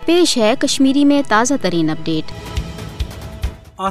پیش ہے کشمیری میں تازہ ترین اپڈیٹ۔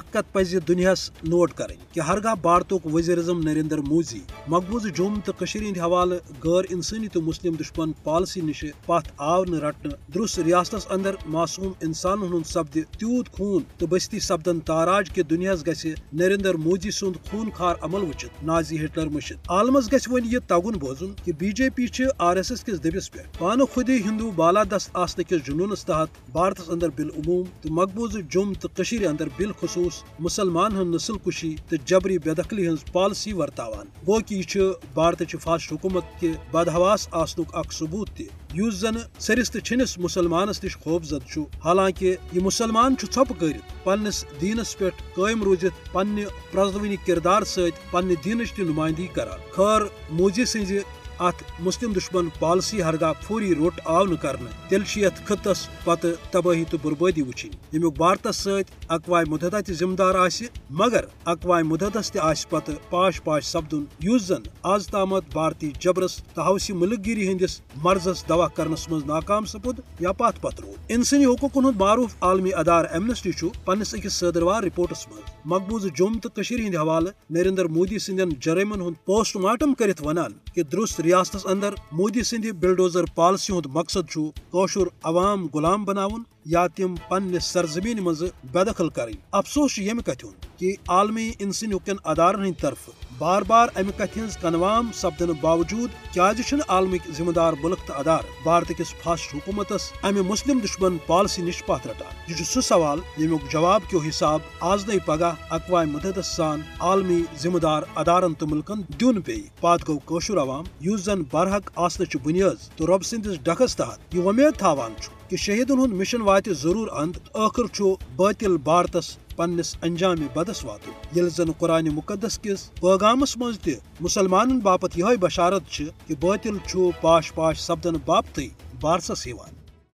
کت پز دنیاس نوٹ کریں کہ ہرگاہ بھارتک وزیر اعظم نریندر مودی مقبوض جوم تو ہند حوالہ غیر انسانی تو مسلم دشمن پالسی نش پتھ آو رٹنے درست ریاستس اندر معصوم انسان ہند سپد تیوت خون تو بستی سپدن تاراج کہ دنیاس گژھِ نریندر مودی سند خون خار عمل وچھت نازی ہٹلر مشت عالمس گژھِ ون یہ تگن بوزن کہ بی جے پی RSS کس دبس پہ پانہ خود ہندو بالادست آسن کس جنونس تحت بھارتس اندر بالعموم تو مقبوض جوم تو اندر بالخصوص مسلمان ہند نسل کشی تو جبری بے دخلی ہز پالسی ورتاوان گو کہ یہ بھارت فاسٹ حکومت کے بدحواس آسنک اخ ثبوت تہ یس زن سرست چھنس مسلمانس نش خوفزد حالانکہ یہ مسلمان ژھپ کرت پنس دینس پہ قائم روزت پنہ پرزونی کردار ست پنہ دینچ تہ نمائندگی کران خیر مودی سز ات مسلم دشمن پالسی ہرگاہ فوری روٹ آو کرنے تیل یت خطس پتہ تباہی تو بربادی وچھن یمیک بھارتس ست اقوام متحدہ تہ ذمہ دار آس مگر اقوام متحدس تہ آس پتہ پاش پاش سپدن یس زن آز تامت بھارتی جبرس تو حوثی ملک گیری ہندس مرضس دوا کرنس مز ناکام سپد یا پت پت رود انسانی حقوقن ہند معروف عالمی ادار ایمنسٹی پنس اکس صدروار رپورٹس مز مقبوض جوم تو ہند حوالہ نریندر مودی سندین جرائمن ہند پوسٹ مارٹم کرت ونان کہ درست ریاستس اندر مودی سند بلڈوزر پالسی ہند مقصد کوشر عوام غلام بناون یا تم پنہ سرزمین مز بے دخل کریں افسوس یم کتھ کہ عالمی انسانی حقوقن ادارن ہند طرف بار بار امہ کتھ ہز کنوام سپدن باوجود کیازِ عالمک ذمہ دار ملک تو ادار بھارت کس فاسٹ حکومتس امہ مسلم دشمن پالسی نش پتھ رٹان یہ سہ سوال یمیک جواب کیو حساب آز نئی پگہ اقوام متحدہ سان عالمی ذمہ دار ادارن تو ملکن دیون پی پات گو کوشر عوام یس زن برحق آسنچ بنیاد تو رب سندس ڈکھس تحت یہ ومید تھاوان کہ شہیدن ہند مشن وات ضرور اند ٲخر باطل بھارتس پنس انجام بدس واتو یل زن قرآن مقدس کس پیغامس مز تہ مسلمان باپت یہ بشارت کہ باطل پاش پاش سپدن باپت بارسس یوان۔